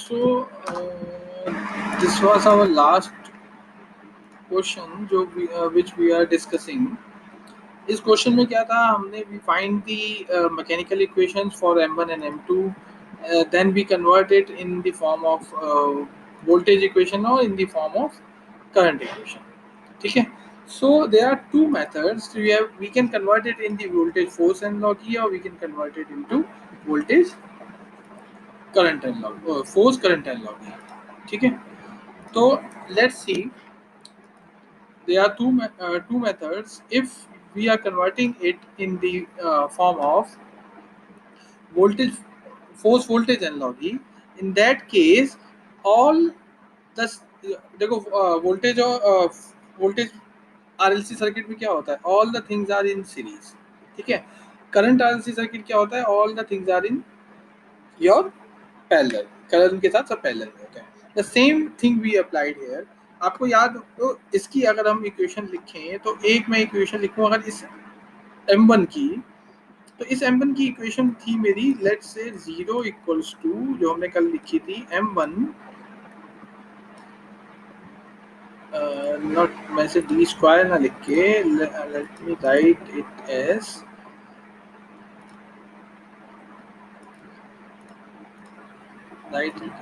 So this was our last question जो which we are discussing. इस question में क्या था, हमने we find the mechanical equations for M1 and M2, then we convert it in the form of voltage equation or in the form of current equation. ठीक है. So there are two methods. We can convert it in the voltage force analogy or we can convert it into voltage current analogy, force current analogy. ठीक है. तो let's see, there are two methods. If we are converting it in the form of voltage force voltage analogy, in that case all the देखो voltage और voltage RLC circuit में क्या होता है, all the things are in series. ठीक है. Current RLC circuit क्या होता है, all the things are in your parallel, current के साथ सब पैरेलल में होते हैं. The same thing we applied here. आपको याद हो तो इसकी अगर हम इक्वेशन लिखें तो एक मैं इक्वेशन लिखूं अगर इस M1 की, तो इस M1 की इक्वेशन थी मेरी लेट्स से 0 इक्वल्स टू जो हमने कल लिखी थी M1 नॉट, मैं से डी स्क्वायर ना लिख के let me write it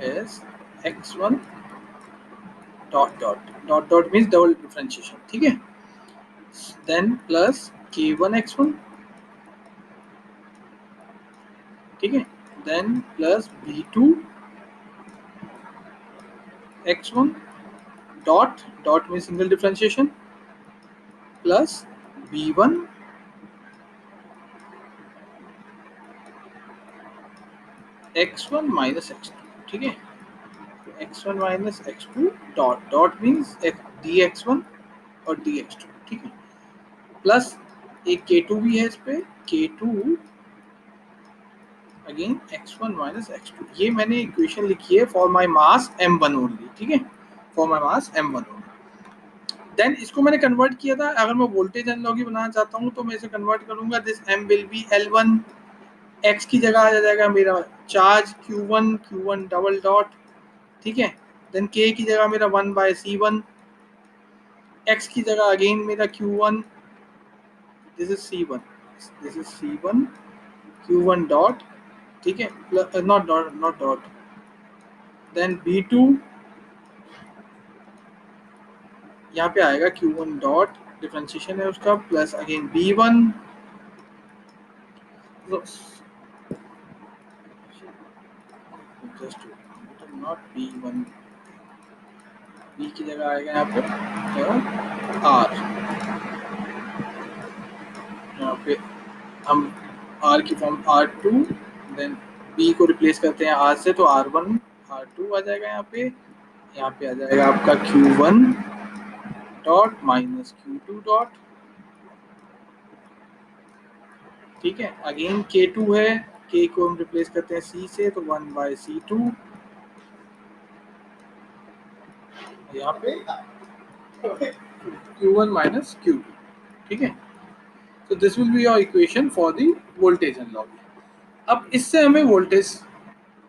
as x1 dot dot dot dot means double differentiation. ठीक है. Then plus k1 x1. ठीक है. Then plus b2 x1 dot dot में single differentiation plus b1 x1 minus x2. ठीक है. x1 minus x2 dot dot means dx1 और dx2. ठीक है. प्लस एक k2 भी है इस पे, k2 again x1 minus x2. ये मैंने इक्वेशन लिखी है for my mass m1 only. ठीक है. For my mass m1 only. Then इसको मैंने कन्वर्ट किया था. अगर मैं वोल्टेज एनालॉजी बनाना चाहता हूँ तो मैं इसे कन्वर्ट करूंगा. This m will B L1, x की जगह आ जाएगा मेरा चार्ज Q1 डबल डॉट. ठीक है. देन k की जगह मेरा 1/C1, x की जगह अगेन मेरा Q1, this is C1 Q1 dot. ठीक है. Not dot. देन B2 यहाँ पे आएगा Q1 डॉट, डिफरेंशिएशन है उसका, plus again B1 just not B1, B की जगह आएगा यहाँ पे R. यहाँ पे हम R की फॉर्म R2, देन B को रिप्लेस करते हैं R से तो R1 R2 आ जाएगा. यहाँ पे आ जाएगा आपका Q1 dot minus Q2 dot. ठीक है. अगेन K2 है, K को हम रिप्लेस करते हैं C से तो 1/C2. यहाँ पे Q1 माइनस Q2. ठीक है. तो this will be your equation for the voltage analogy. अब इससे हमें वोल्टेज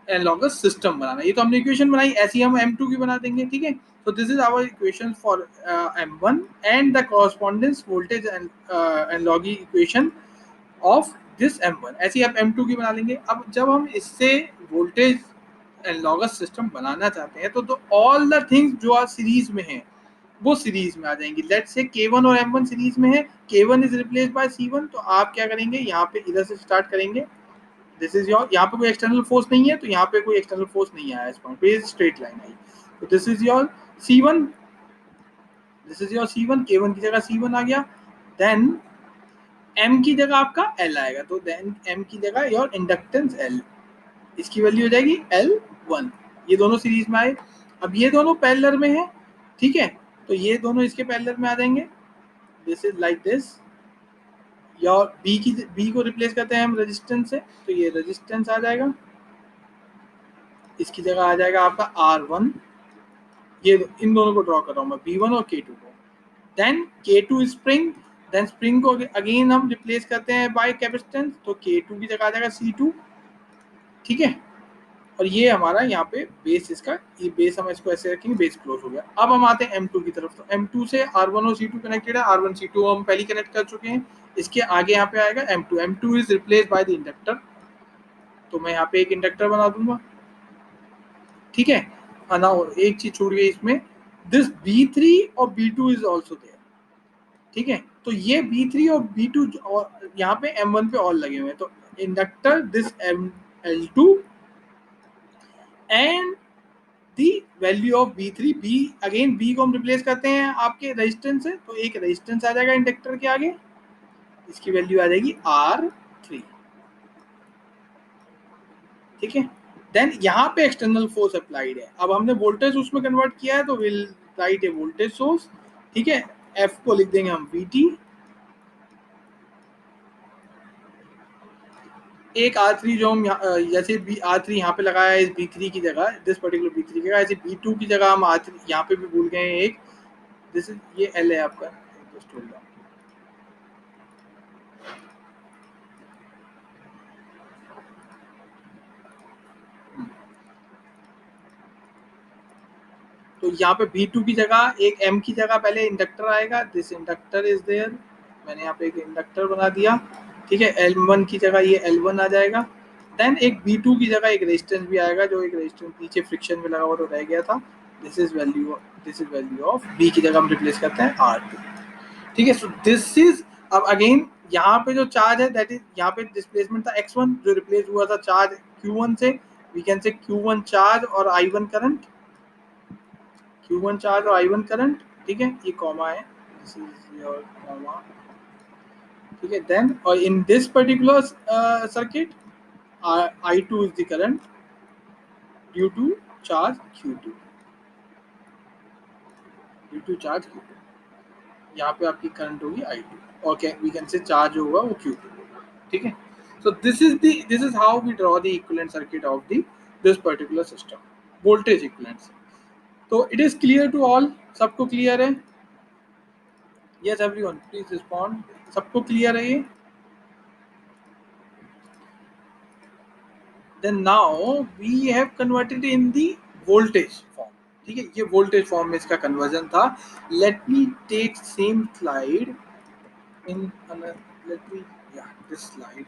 एनालॉगस सिस्टम बनाना है. ये तो हमने इक्वेशन बनाई, ऐसी हम M2 की बना देंगे. ठीक है. So this is our equation for M1 and the correspondence voltage and analogy equation of this M1. ऐसी आप M2 की बना लेंगे. अब जब हम इससे वोल्टेज एनालॉगस सिस्टम बनाना चाहते हैं तो ऑल द थिंग्स जो आज सीरीज में हैं वो सीरीज में आ जाएंगी. लेट्स से K1 और M1 सीरीज में है, K1 is replaced by C1. तो आप क्या करेंगे, यहाँ पे इधर से स्टार्ट करेंगे. दिस इज योर, यहाँ पे कोई एक्सटर्नल फोर्स नहीं है तो यहाँ पे कोई एक्सटर्नल फोर्स नहीं आया इस पॉइंट पे, स्ट्रेट लाइन आई. तो this is your C1, this is your C1. K1 की जगह C1 आ गया. देन M की जगह आपका L आएगा. तो देन M की जगह योर इंडक्टेंस L, इसकी वैल्यू हो जाएगी L1. ये दोनों सीरीज में आए. अब ये दोनों पैरेलल में है. ठीक है. तो ये दोनों इसके पैरेलल में आ जाएंगे. This is like this. Your B को रिप्लेस करते हैं हम रेजिस्टेंस से, तो ये रेजिस्टेंस आ जाएगा. इसकी जगह आ जाएगा आपका R1. ये इन दोनों को ड्रॉ कर रहा हूँ मैं, B1 और K2 को. Then K2 spring. Then spring को अगेन हम रिप्लेस करते हैं बाय कैपेसिटेंस, तो K2 की जगह आ जाएगा C2. ठीक है. और ये हमारा यहाँ पे बेस, इसका ये बेस हम इसको ऐसे रखेंगे, बेस क्लोज हो गया। अब हम आते हैं M2 की तरफ। तो M2 से R1 और C2 कनेक्टेड है, R1 C2 हम पहले कनेक्ट कर चुके हैं। इसके आगे यहाँ पे आएगा M2, M2 is replace by the inductor, तो मैं यहाँ पे एक इंडक्टर बना दूंगा, ठीक है। ना एक चीज छूट गई इसमें, दिस B3 और B2 इज ऑल्सो देयर, ठीक है। तो ये B3 और B2 और यहाँ पे M1 पे और लगे हुए हैं, तो inductor this L2 and the value of B3, B again B को हम रिप्लेस करते हैं आपके रेजिस्टेंस से, तो एक रेजिस्टेंस आ जाएगा इंडक्टर के आगे, इसकी वैल्यू आ जाएगी R3, ठीक है। देन यहाँ पे एक्सटर्नल फोर्स अप्लाइड है, अब हमने वोल्टेज उसमें कन्वर्ट किया है, तो will write A voltage source, ठीक है। F को लिख देंगे हम VT, एक R3 जो हम जैसे R3 यहाँ पे लगाया है इस B3 की जगह, दिस पर्टिकुलर B3 की जगह, ऐसे B2 की जगह हम R3 यहाँ पे भी भूल गए हैं एक, दिस इज ये L है आपका, जस्ट होल्ड ऑन। तो यहाँ पे B2 की जगह एक M की जगह पहले इंडक्टर आएगा, दिस इंडक्टर इज देयर, मैंने यहाँ पे एक इंडक्टर बना दिया, ठीक है। L1 की जगह ये L1 आ जाएगा, देन एक B2 की जगह एक रेजिस्टेंस भी आएगा, जो एक रेजिस्टेंस नीचे फ्रिक्शन में लगा हुआ तो रह गया था, this is value of B की जगह हम रिप्लेस करते हैं R2, ठीक है। सो दिस इज, अब अगेन यहाँ पे जो चार्ज है दैट इज, यहाँ पे डिस्प्लेसमेंट था x1 जो रिप्लेस हुआ था चार्ज q1 से, we can say q1 charge और i1 करंट, Q1 चार्ज और I1 करंट, ठीक है। ये कॉमा है, दिस इज योर कॉमा, ठीक है। देन और in this particular circuit I2 is the current due to charge Q2, due to charge Q2, यहाँ पे आपकी करंट होगी I2 और वी कैन से चार्ज होगा वो Q2, ठीक है। So this is how we draw the equivalent circuit of the this particular system, voltage equivalent. तो it is clear to all, सबको क्लियर है? Yes everyone, please respond, सबको clear है ये? Then now we have converted in the voltage form, ठीक है। ये voltage form में इसका conversion था। Let me take same slide in another, let me, yeah, this slide,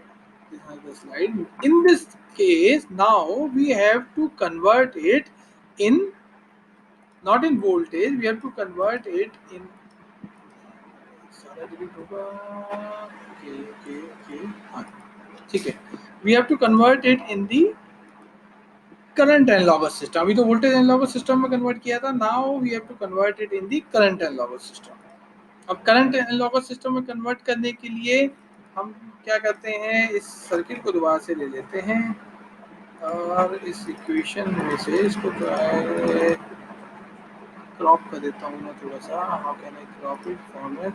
this is the slide. In this case now we have to convert it in, not in voltage, we have to convert it in, सारा delete होगा, okay, हाँ, ठीक है। We have to convert it in the current analogous system, अभी तो voltage analogous system में convert किया था, now we have to convert it in the current analogous system. अब करंट एनालॉगस सिस्टम में कन्वर्ट करने के लिए हम क्या करते हैं, इस सर्किट को दोबारा से ले लेते हैं और इस इक्वेशन में से इसको क्रॉप कर देता हूँ मैं थोड़ा सा, how can I crop it, format,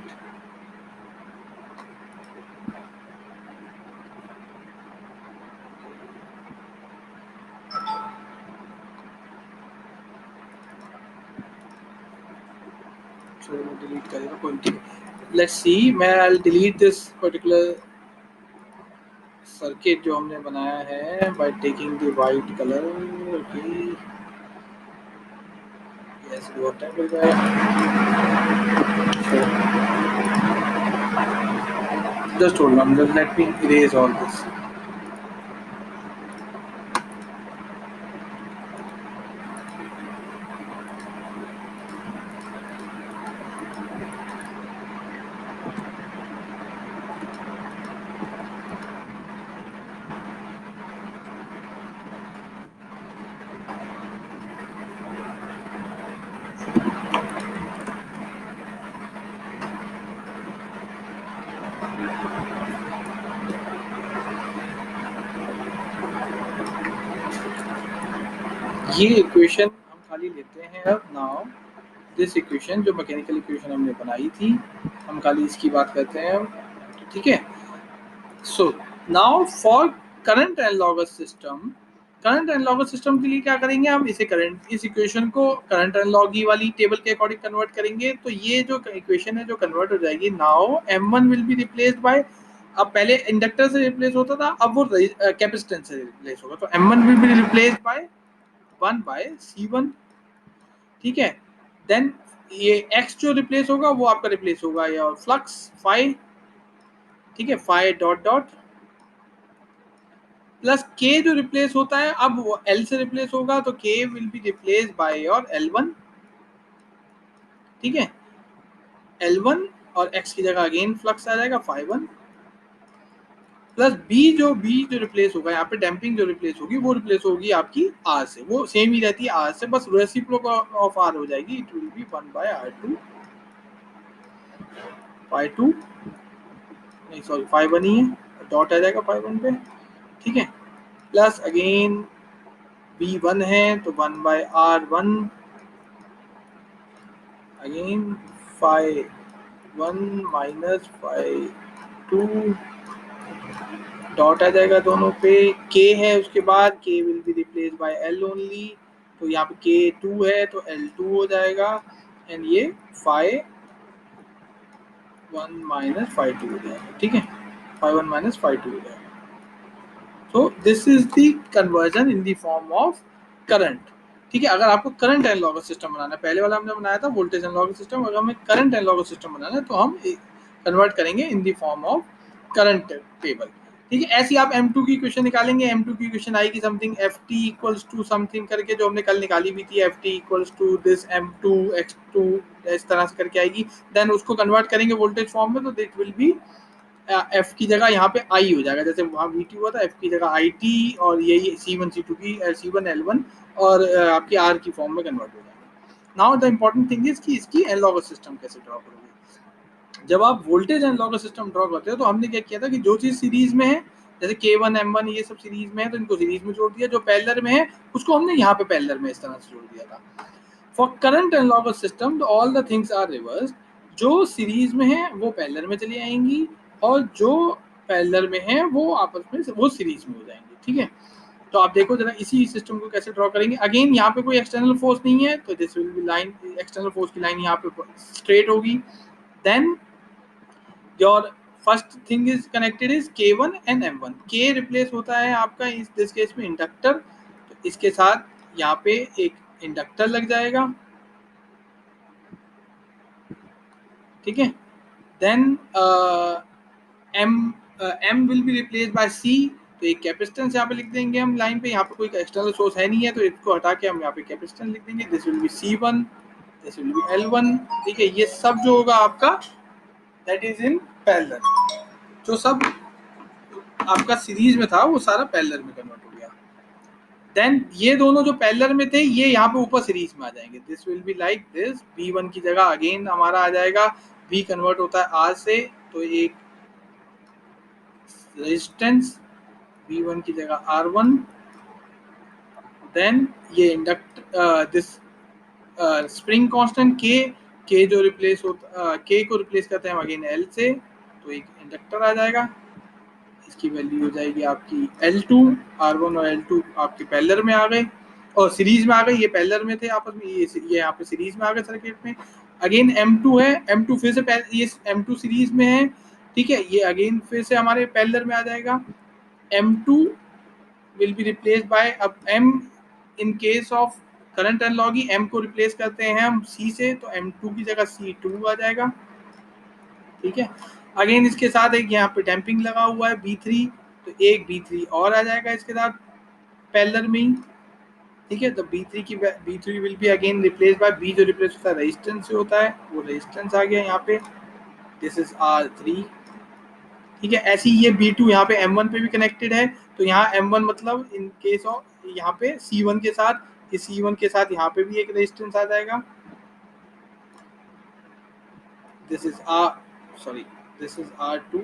delete करेगा कोई नहीं, लेट्स सी, मैं आई डिलीट दिस पर्टिकुलर सर्किट जो हमने बनाया है by taking the white colour, okay, yes rectangle का just hold on, just let me erase all this. ये इक्वेशन हम खाली लेते हैं अब, नाउ दिस इक्वेशन जो मैकेनिकल इक्वेशन हमने बनाई थी, हम खाली इसकी बात करते हैं, ठीक है। So now for current analogous system, current analogous system के लिए क्या करेंगे हम, इसे करंट, इस इक्वेशन को करंट एनालॉगी वाली टेबल के अकॉर्डिंग कन्वर्ट करेंगे, तो ये जो इक्वेशन है जो कन्वर्ट हो जाएगी, now M1 will be replaced by अब पहले इंडक्टर से रिप्लेस होता था, अब वो कैपेसिटेंस से रिप्लेस होगा, तो M1 will be replace by 1 by C1, ठीक है। देन ये X जो रिप्लेस होगा वो आपका रिप्लेस होगा या फ्लक्स फाई, ठीक है, phi dot dot plus K जो रिप्लेस होता है, अब वो L से रिप्लेस होगा तो K will be replace by your L1, ठीक है, L1 और X की जगह अगेन फ्लक्स आ जाएगा फाई 1 प्लस B जो रिप्लेस होगा यहाँ पे, डैम्पिंग जो रिप्लेस होगी वो रिप्लेस होगी आपकी R से, वो सेम ही रहती है R से, बस रेसिप्रोकल ऑफ R हो जाएगी, it will be 1 by R2 phi 2, नहीं सॉरी फाई 1 ही है, डॉट आ जाएगा फाई 1 पे, ठीक है, प्लस अगेन B1 है तो 1 by R1 again phi 1 minus phi 2, dot आ जाएगा दोनों पे, K है उसके बाद, K will be replace by L only, तो यहाँ पे K2 है तो L2 हो जाएगा, एंड ये फाई 1 माइनस फाई 2 हो जाएगा, ठीक है, फाई 1 माइनस फाई 2 हो जाएगा। So this is the conversion in the form of current, ठीक है। अगर आपको करंट एनालॉगस सिस्टम बनाना है, पहले वाला हमने बनाया था वोल्टेज एनालॉगस सिस्टम, अगर हमें करंट एनालॉगस सिस्टम बनाना है तो हम कन्वर्ट करेंगे in the form of current table, ठीक है। ऐसे आप M2 की इक्वेशन निकालेंगे, M2 की इक्वेशन आएगी something Ft equals to something करके, जो हमने कल निकाली भी थी, Ft equals to this M2 X2, इस तरह से करके आएगी। देन उसको कन्वर्ट करेंगे वोल्टेज फॉर्म में, तो दिट विल बी एफ की जगह यहाँ पे आई हो जाएगा, जैसे वहाँ वी टी हुआ था, एफ की जगह आई टी, और यही C1 C2 की C1 L1 और आपकी आर की फॉर्म में कन्वर्ट हो जाएगा। Now the important thing is कि इसकी एनालॉगस सिस्टम कैसे ड्रॉ करोगे। जब आप वोल्टेज एनालॉगस सिस्टम ड्रॉ करते हो तो हमने क्या किया था कि जो चीज सीरीज में है, जैसे K1 M1 ये सब सीरीज में है तो इनको सीरीज में जोड़ दिया, जो पैरेलल में है उसको हमने यहाँ पे पैरेलल में इस तरह से जोड़ दिया था। For current analogous system all the things are reverse, जो सीरीज में है वो पैरेलल में चली आएंगी और जो पैरेलल में है वो आपस में वो सीरीज में हो जाएंगे, ठीक है। तो आप देखो जरा इसी सिस्टम को कैसे ड्रॉ करेंगे। अगेन यहाँ पे कोई एक्सटर्नल फोर्स नहीं है तो this will be line, external force की लाइन यहाँ पे स्ट्रेट होगी। Then your first thing is connected is K1 and M1, K replace होता है आपका इस दिस केस में इंडक्टर, तो इसके साथ यहाँ पे एक इंडक्टर लग जाएगा, ठीक है। Then M will be replace by C, तो एक कैपेसिटेंस यहाँ पे लिख देंगे हम लाइन पे, यहाँ पे कोई एक्सटर्नल सोर्स है नहीं है तो इसको हटा के हम यहाँ पे कैपेसिटेंस लिख देंगे, this will B C1, this will B L1, ठीक है। ये सब जो होगा आपका दैट इज इन पैरेलल, जो सब आपका सीरीज में था वो सारा पैरेलल में कन्वर्ट हो गया। देन ये दोनों जो पैरेलल में थे ये यहाँ पे ऊपर सीरीज में आ जाएंगे, this will be like this, B1 की जगह अगेन हमारा आ जाएगा, V कन्वर्ट होता है R से, तो एक रेजिस्टेंस V1 की जगह R1, देन ये induct this spring constant K जो रिप्लेस होता K को रिप्लेस करते हैं अगेन L से, तो एक इंडक्टर आ जाएगा, इसकी वैल्यू हो जाएगी आपकी L2, R1 और L2 आपके पैरेलल में आ गए और सीरीज में आ गए, ये पैरेलल में थे आपस में, ये यहाँ पे सीरीज में आ गए सर्किट में। अगेन M2 है, M2 फिर से ये M2 सीरीज में है, ठीक है, ये अगेन फिर से हमारे पैरेलल में आ जाएगा। M2 will be replaced by, अब M in case of current analogy M को रिप्लेस करते हैं हम C से, तो M2 की जगह C2 आ जाएगा, ठीक है। अगेन इसके साथ एक यहाँ पे डैम्पिंग लगा हुआ है B3, तो एक B3 और आ जाएगा इसके साथ पैरेलल में ही, ठीक है। तो B3 will be again replace by B जो रिप्लेस होता है रेजिस्टेंस से होता है, वो रेजिस्टेंस आ गया यहाँ पे, दिस इज R3, ठीक है। ऐसे ही ये B2 यहाँ पे M1 पे भी कनेक्टेड है, तो यहाँ M1 मतलब इन केस ऑफ यहाँ पे C1 के साथ, इस C1 के साथ यहाँ पे भी एक रेजिस्टेंस आ जाएगा, this is this is R2,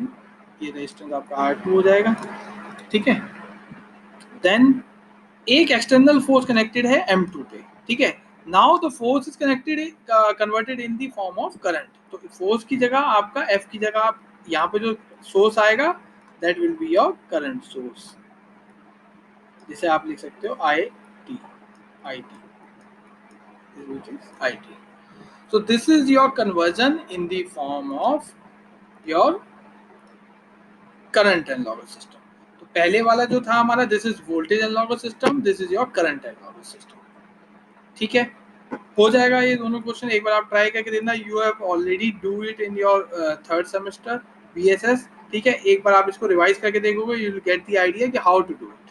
ये रेजिस्टेंस आपका R2 हो जाएगा, ठीक है। देन एक एक्सटर्नल फोर्स कनेक्टेड है M2 पे, ठीक है। Now the force is connected converted in the form of current, तो फोर्स की जगह आपका F की जगह आप यहाँ पे जो सोर्स आएगा that will be your current source, जिसे आप लिख सकते हो IT, which is IT. So this is your conversion in the form of your current analogous system. तो पहले वाला जो था हमारा, this is voltage analogous system, this is your current analogous system. ठीक है, हो जाएगा ये दोनों क्वेश्चन, एक बार आप ट्राई करके देखना। You have already do it in your third semester BSS. ठीक है, एक बार आप इसको रिवाइज करके देखोगे, you will get the idea कि हाउ टू डू इट।